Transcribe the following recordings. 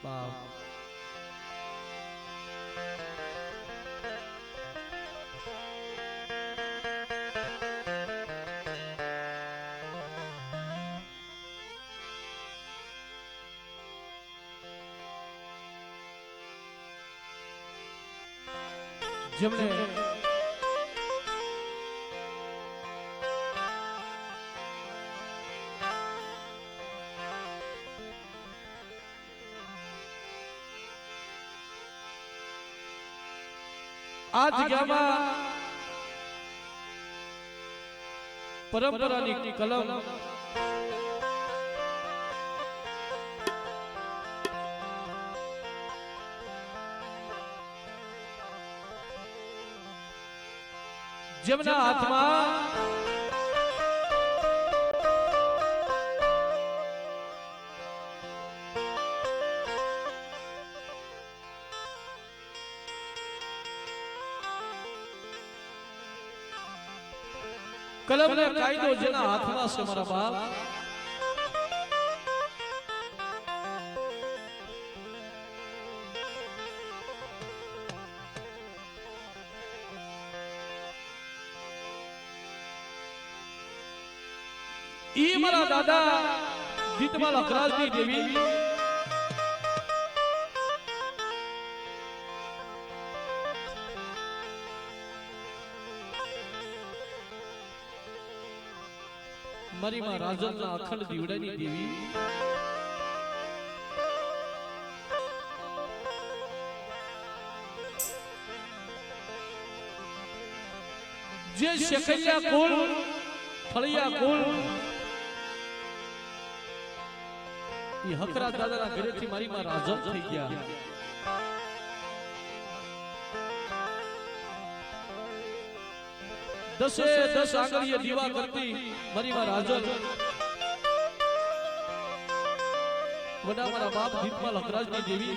બાપ જેમણે આ જગ્યામાં પરંપરાની કલમ જેમના હાથમાં કલમ ને કાયદો જેના હાથમાં છે મારા બાપ ઈ મારા દાદા જીતમાલ અકરાજની દેવી મારી માં રાજનના અખંડ દીવડાની દેવી જે શેખૈયા કુલ ફળિયા કુલ ઈ હકરાજ દાદાના ઘરેથી મારી માં રાજન થઈ ગયા દસે 10 આંગળીએ દીવા કરતી મારી માં રાજન વડા મારા બાપ દીપમાલ હકરાજની દેવી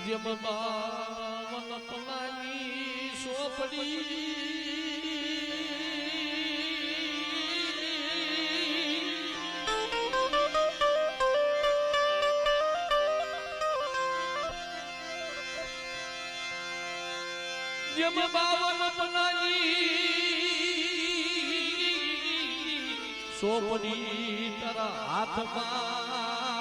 જેમ બાવન પનાની સોપડી જેમ બાવન પનાની સોપડી તારા હાથમાં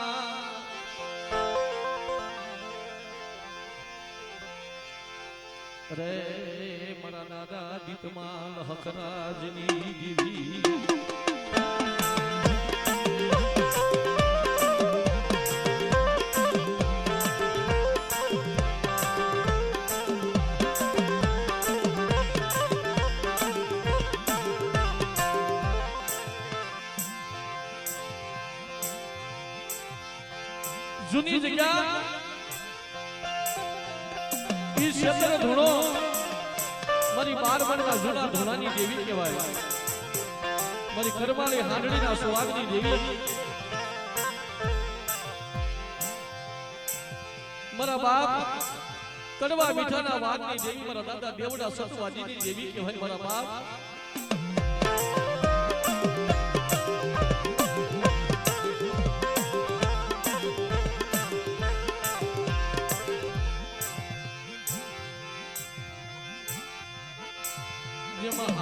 રે મારા દાદા દીતમાલ હકરાજની દેવી જૂની જગ્યા ઈ ક્ષેત્ર ધૂણો મારી 12 મણના જૂના ધૂણાની દેવી કહેવાય મારી કરમાળી હાંડળીના સુવાગની દેવી મારા બાપ કડવા મીઠાના વાઘની દેવી મારા દાદા દેવડા સતવાજીની દેવી કહેવાય મારા બાપ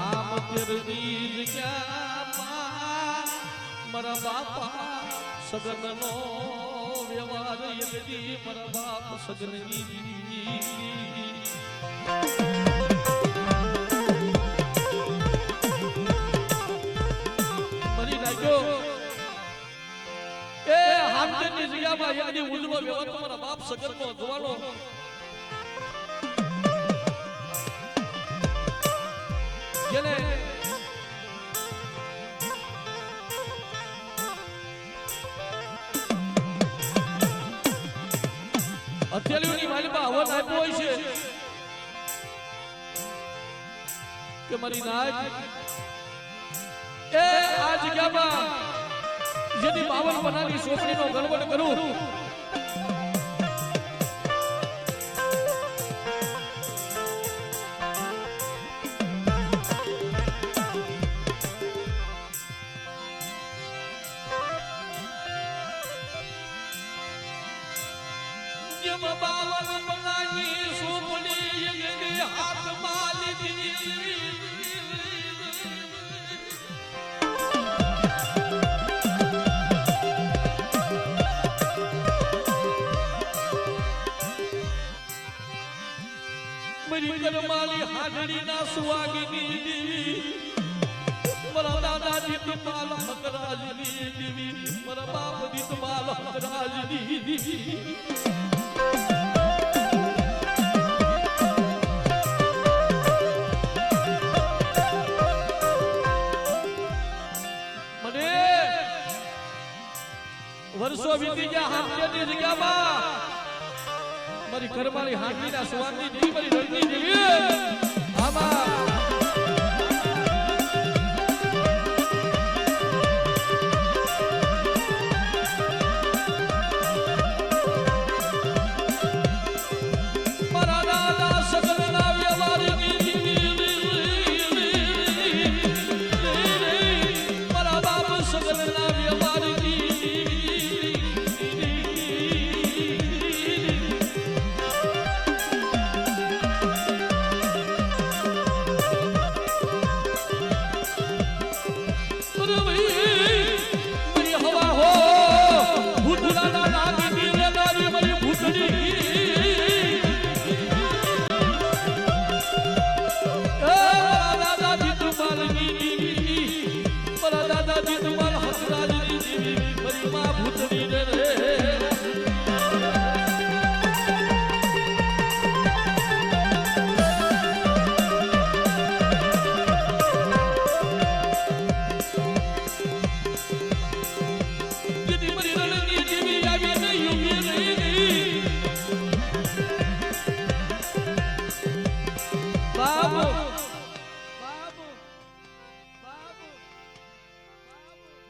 આમ તેરની જગ્યામાં મારા બાપા સગનનો વ્યવહાર યદી મારા બાપ સગનની મરી નાખ્યો એ આમ તેરની જગ્યામાં યદી ઉજવો વ્યવહાર મારા બાપ સગનનો જોવાનો જેને હથેળીઓની માલિકા અવાજ આપ્યો હોય છે કે મારી નાય એ આ જગ્યામાં જેની 52 બનાની સોપડીનો ગણવટ કરું મારી કરમાલી હાજરી ના સુવાગીની દેવી મારા દાદા દીતમાલ હકરાજની દેવી મારા બાપ દીતમાલ હકરાજની દેવી મને વર્ષો વીતી ગયા હાથની જગ્યામાં મારી ઘરમાળી હાથીના સુવાગની દેવી મારી રણની દેવી આમાં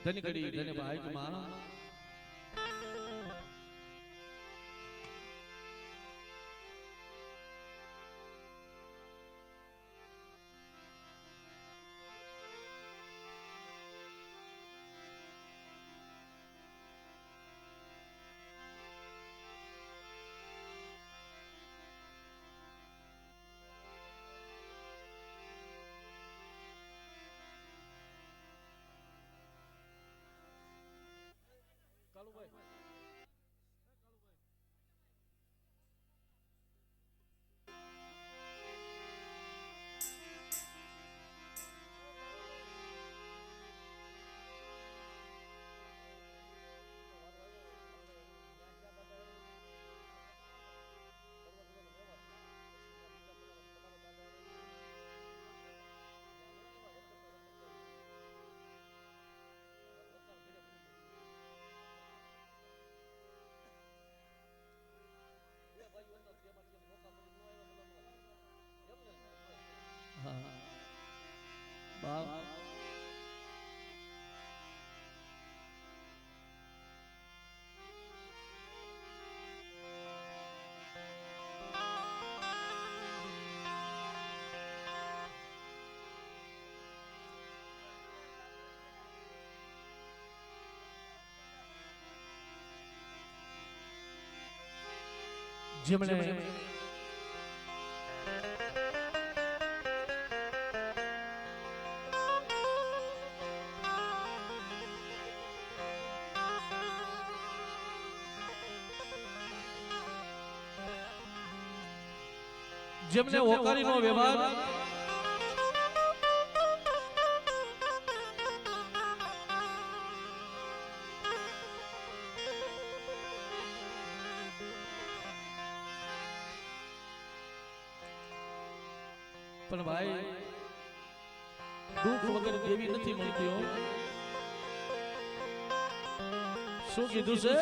ધન ઘડી ધન ભાઈ કુમાર જેમણે જેમને હોકારીનો વ્યવહાર પણ ભાઈ દુઃખ વગર દેવી નથી મળતી હો શું કીધું છે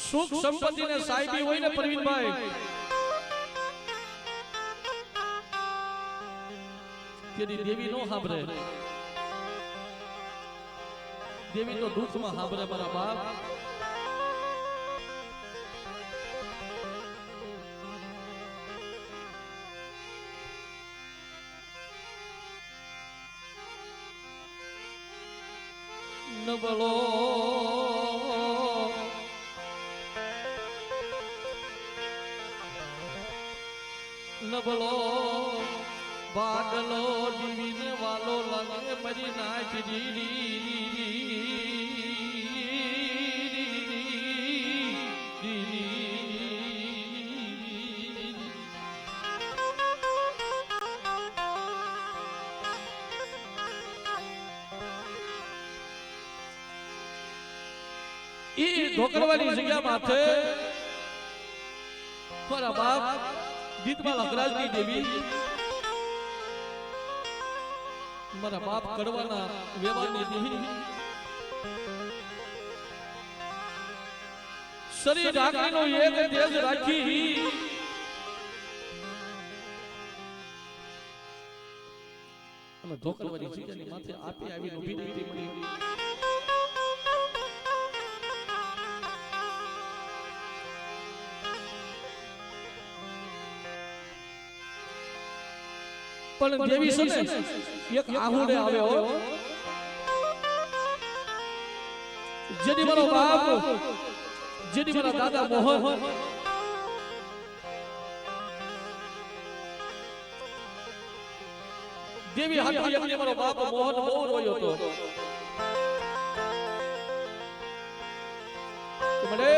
સુખ સંપત્તિ ને સાહેબી હોય ને પ્રવીણભાઈ તેની દેવી નો સાંભળે દેવી તો દુઃખમાં સાંભળે મારા બાપ નબળો નબળો બાદલો દીવીને વાલો લાગે મરી નાચ ઢોકરવાની જગ્યા માથે મારા બાપ ગીતમાં લખરાજની દેવી મારા બાપ કડવાના વ્યવહારની દેવી શરીર ઢાંકીનો એક તેજ રાખી અને ઢોકરવાની જગ્યાની માથે આપે આવીને ઊભી રહી મળી પણ દેવી છે ને એક આહુડે આવ્યો જેની મારો બાપ જેની મારા દાદા મોહન દેવી હાથી એકને મારો બાપ મોહન બહુ રોયો હતો મને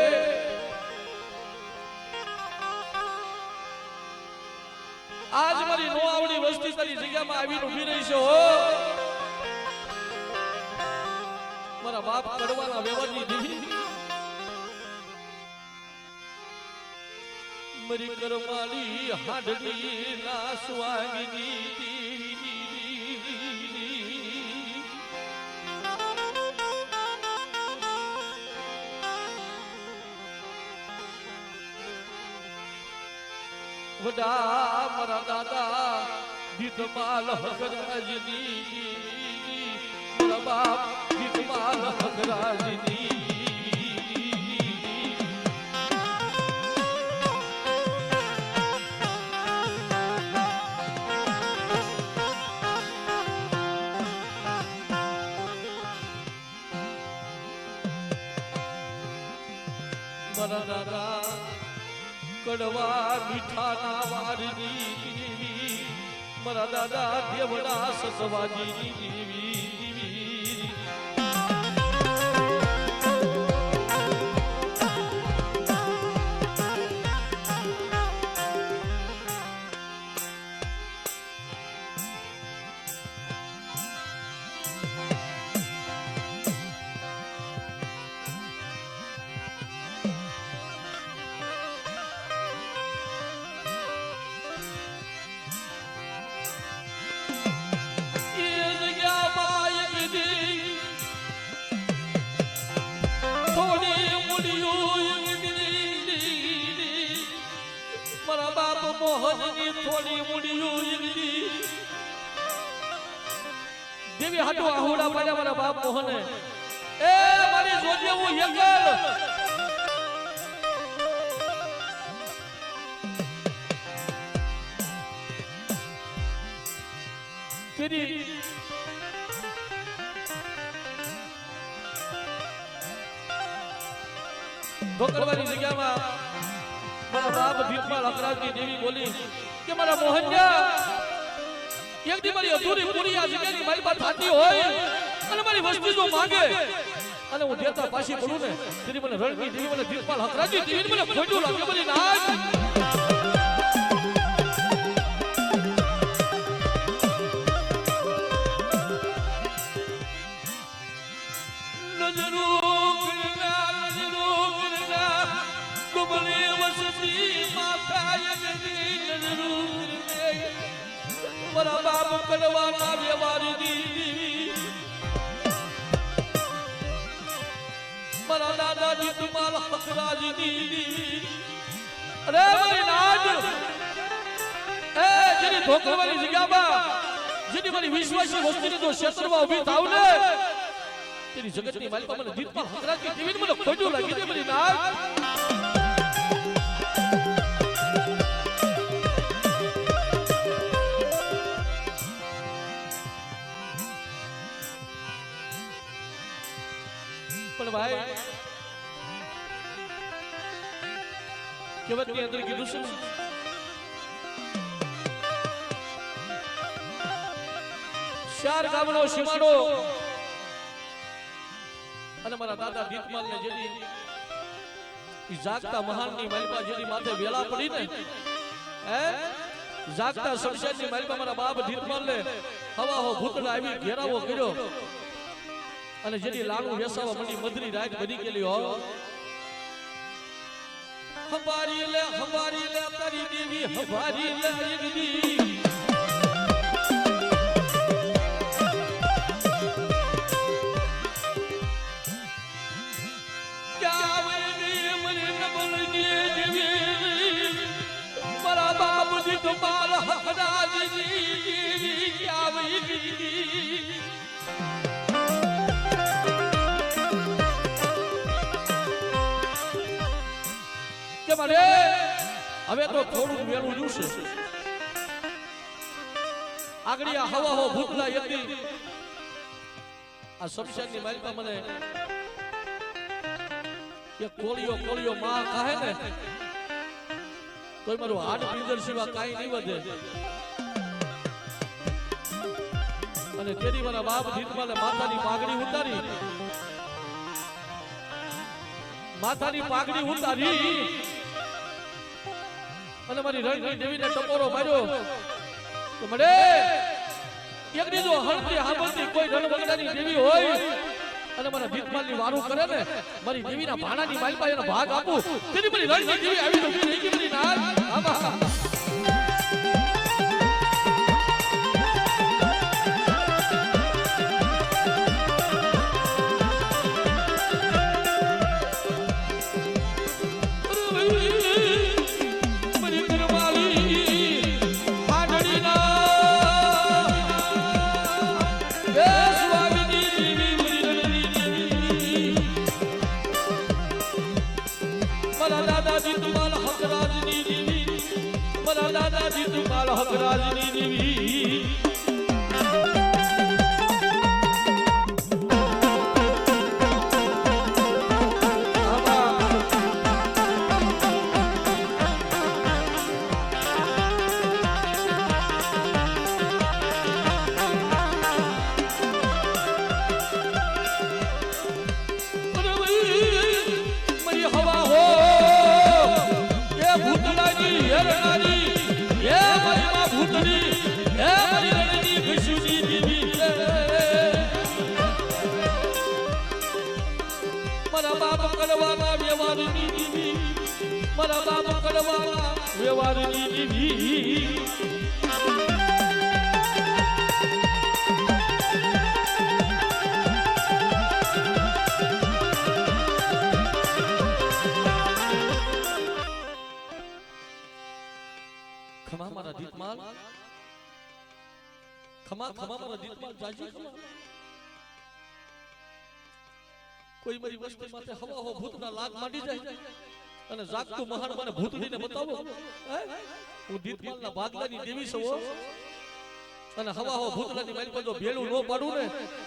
આજ મારી નો આવડી વસ્તી તારી જગ્યામાં આવીને ઊભી રહી છે હો મારા બાપ કડવાના વ્યવહારની દેવી મરી કરમાલી હાડડી ના સ્વાગની વડા મારા દાદા દીતમાલ હકરાજની મારા બાપ દીતમાલ હકરાજની મારા દાદા કડવા મીઠા ના વારની મારા દાદા દેવડા સસવાજી દેવી મોહનની થોડી મુડિયું દેવી હાટુ આહુડા પાડ્યા મારા બાપ મોહને એ મારી જોજે હું યગલ તેરી ઢોકરવાની જગ્યામાં મારા બાપ ભીખમાં લખરાજની દેવી બોલી કે મારા મોહનજા એક દી મારી અધૂરી પૂરી આ જગ્યાની મારી વાત થતી હોય અને મારી વસ્તુ જો માંગે અને હું દેતા પાછી પડું ને તેની મને રણની દેવી મને ભીખમાં લખરાજની દેવી મને ખોટું લાગે મને નાચ મારા બાપ કડવાના વ્યવહારની મારા દાદા જીતુમાલ હકરાજની અરે મારી નાજ એ જેની ઢોકરવાની જગ્યામાં જેની મારી વિશ્વાસી વસ્તીને જો ક્ષેત્રમાં ઊભી થાવ ને તેની જગતની માલિકા મને જીતુમાલ હકરાજની દેવીને મને ખોટું લાગી દે મારી નાજ ભાઈ કહેવતની અંદર કીધું છે ચાર ગામનો સીમાડો અને મારા દાદા દીપમાલ ને જેની જાગતા મહાનની માલપા જેની માથે વેલા પડી ને હે જાગતા શમશેરની માલપા મારા બાપ દીપમાલ ને હવા હો ભૂતડા આવી ઘેરાવો કર્યો અને જેની લાડુ વેસાવા મની મધરી રાત બની ગયેલી હો હમારી લે તારી દેવી હમારી લે ઈગડી तुम्हारा हकराज क्या કે મારે હવે તો થોડું વેલું જોશે આગળ આ હવા હો ભૂતલા હતી આ શમશાનની માલિકા મને કે કોળિયો માં કહે ને કોઈ મારું હાડ પિંજર સિવા કાઈ નહીં વધે અને તેરી મારા બાપ દીપમાલે માથાની પાઘડી ઉતારી અને મારી રણની દેવીને ટકોરો માર્યો તો મને એકની જો હળતી હાંભળતી કોઈ રણવગડાની દેવી હોય અને મારા દીપમાલની વારું કરે ને મારી દેવીના ભાણાની માલપા એનો ભાગ આપું તેની મારી રણની દેવી આવી તો નહીં કે મારી નાર આમાં દાદાજી તુમાલ હકરાજની દેવી વ્યવહારની દેવી ખમા મારા દીપમાલ ખમા મારા દીપમાલ જાજી ખમા કોઈ મારી વસ્તી માથે હવા હો ભૂતના લાગ માંડી જાય અને જાગતું મહાન મને ભૂતડીને બતાવો હું દીપમાલના ભાગલાની દેવી છું અને હવા હો ભૂતડાની મારી પર જો ભેળું ન પાડું ને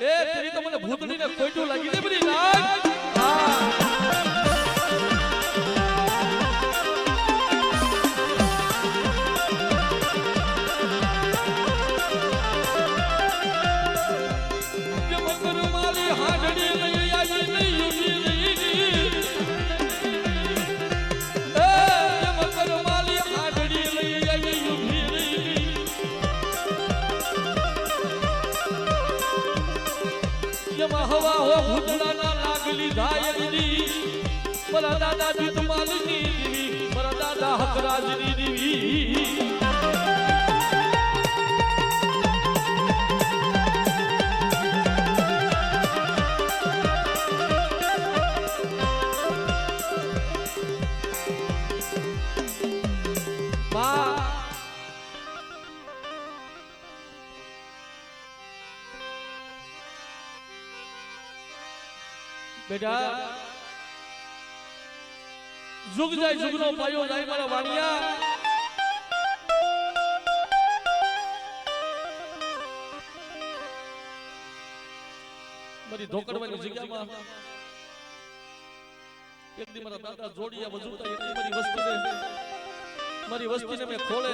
એ તેરી તો મને ભૂતડીને ખોટું લાગી દે બધી નાગ હવા હો ભૂતડાના લાગલી ધાયની મારા દાદા દીપમાલની દેવી મારા દાદા હકરાજની દેવી બેટા जुग जाय जुगनो पायो जाय मारा वाणिया मारी धोकड़वानी जग्याમાં एक दी मारा दादा जोड़िया वजूता एक दी मारी वस्ती ने मैं खोले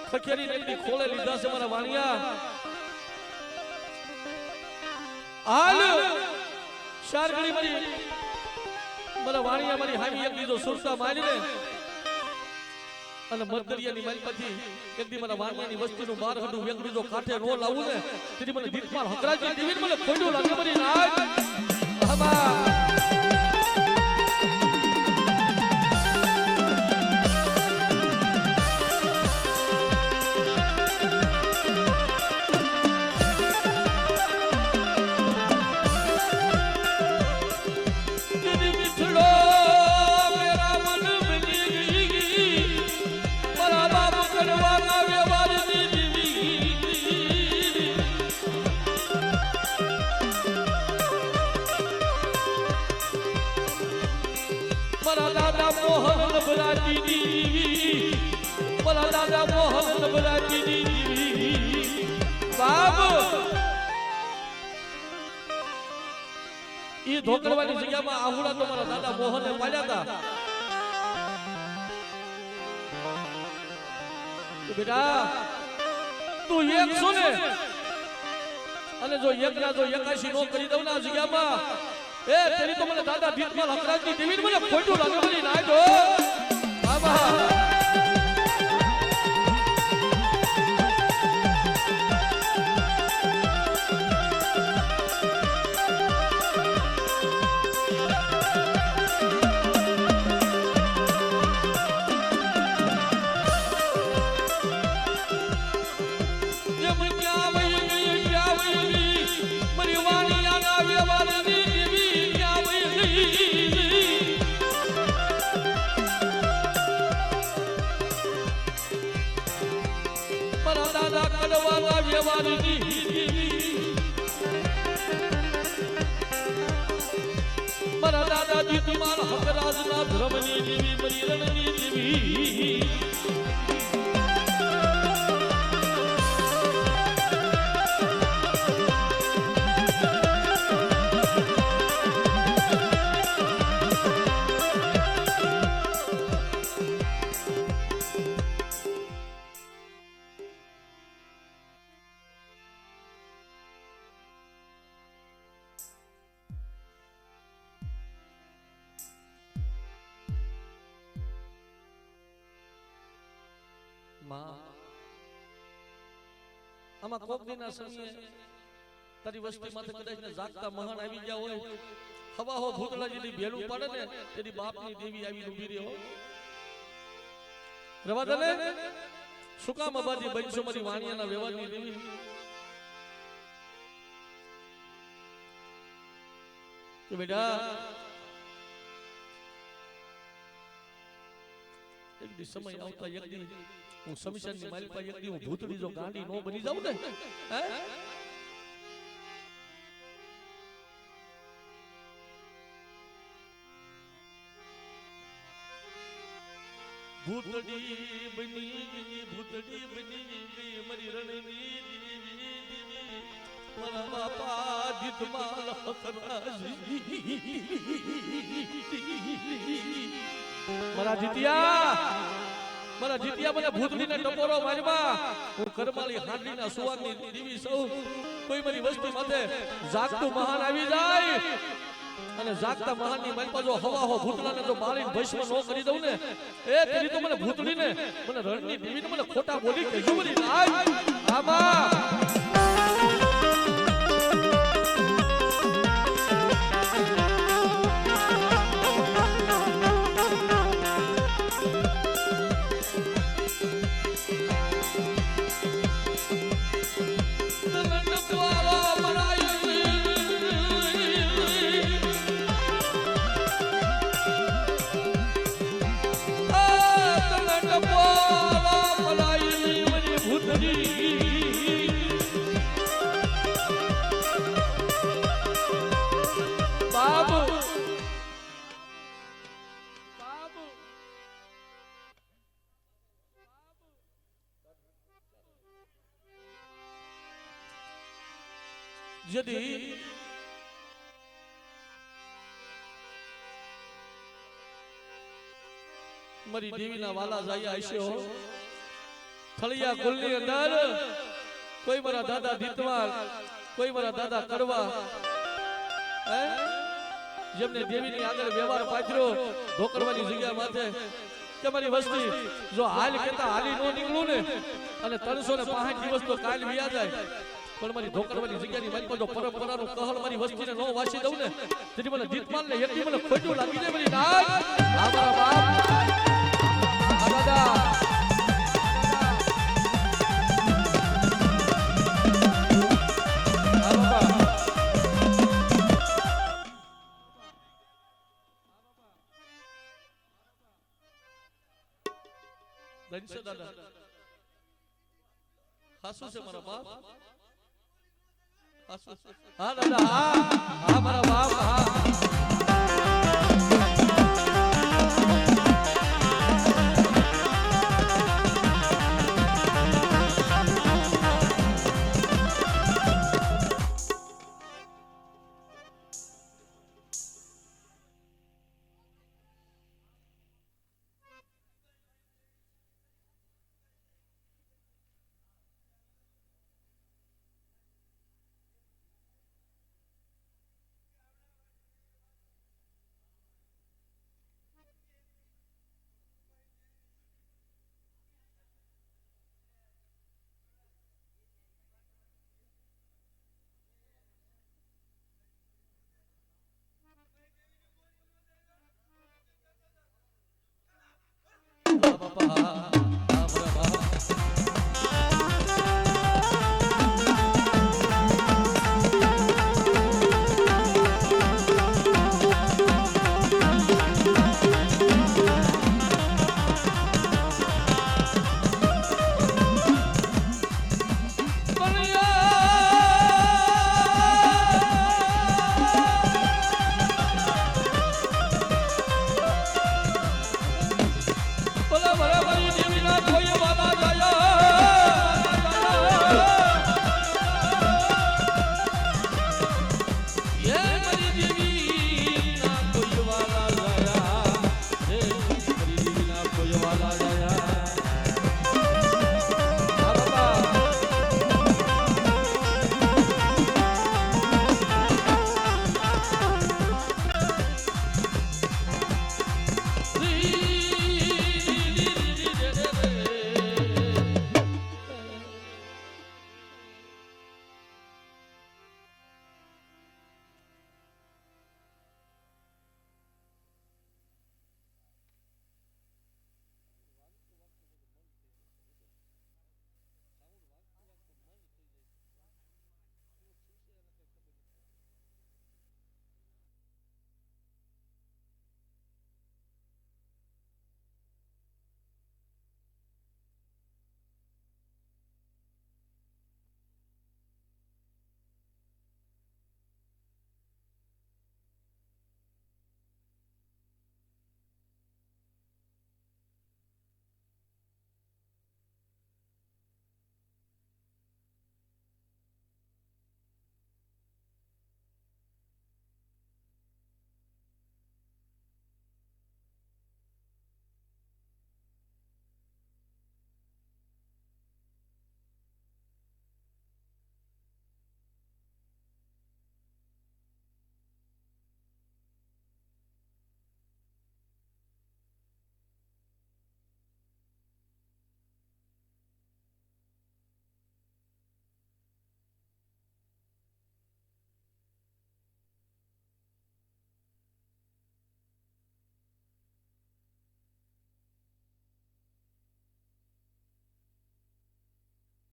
खखेरी ने दी खोले लीधा से मारा वाणिया હાલ શારગડી મારી મારા વાણિયા મારી હામી એક દીધો સુરતા મારી ને અને મરદરિયાની મારી પછી એક દી મારા વાણિયાની વસ્તીનું બાર હડું એક દીધો કાઠે નો લાવું ને તેથી મને દીપમાલ હકરાજી દેવી મને ખોડ્યું લાગે મારી રાજ આબા ધોકરવાની જગ્યામાં આહુડા તો મારા દાદા મોહને પાડ્યા હતા બેટા તું એક છો ને અને જો એક ના જો 81 નો કરી દઉં ના જગ્યામાં એ તેરી તો મને દાદા ભીતમાલ હકરાજની દેવી મને ખોટું લાગે મને ના જો બાબા મારા દાદાજી તમારા હકરાજના ધર્મની દેવી મરીરણની દેવી આમાં કોક દિના સમયે તારી વસ્તી માથે કદાચ ને જાગતા મહાન આવી ગયા હોય હવા હો ભૂતળાજીની ભેલું પડે ને તેની બાપની દેવી આવી ઊભી રહી રવા દે ને સુકામ અબાજી બનશો મારી વાણિયાના વ્યવહારની દેવી કે બેટા એક દી સમય આવતા એક દી હું સમીશનની મારી પાસે એક દી હું ભૂતડી જો ગાંડી નો બની જાઉં ને હે ભૂતડી બની ગઈ મારી રણની દેવી મારા બાપા દીતમાલ હકરાજી મારા જીતિયા મને ભૂતડીને ટપોરો મારવા હું કરમાલી હાંડીના સુવારની દેવી સૌ કોઈ મારી વસ્તી માથે જાગતું મહાન આવી જાય અને જાગતા મહાનની મારી પાસે હવા હો ભૂતડાને જો બાળીને ભસ્મ નો કરી દઉં ને એ તેરી તો મને ભૂતડીને મને રણની દેવીને મને ખોટા બોલી કહેજો બધી આય આમાં यदि मरी देवी ना वाला जाया ऐसे हो थलिया कुलनी अंदर कोई मरा दादा दीतवाल कोई मरा दादा करवा હે જેમને દેવીની આગળ વ્યવહાર પાથર્યો ધોકરવાની જગ્યા માથે કે મારી વસ્તી જો હાલ કેતા હાલી નો નીકળું ને અને 365 દિવસ તો કાલ વ્યા જાય પણ મારી ધોકરવાની જગ્યાની મારી પાસે પરંપરાનો કહળ મારી વસ્તીને નો વાસી દઉં ને જેથી મને જીતમાલ ને એકથી મને ખોટું લાગી જાય મારી નાક આ મારા બાપ આ દાદા આ બાપા દંશે દાદા હાસુ છે મારા બાપ હાસુ હા દાદા હા મારા બાપ હા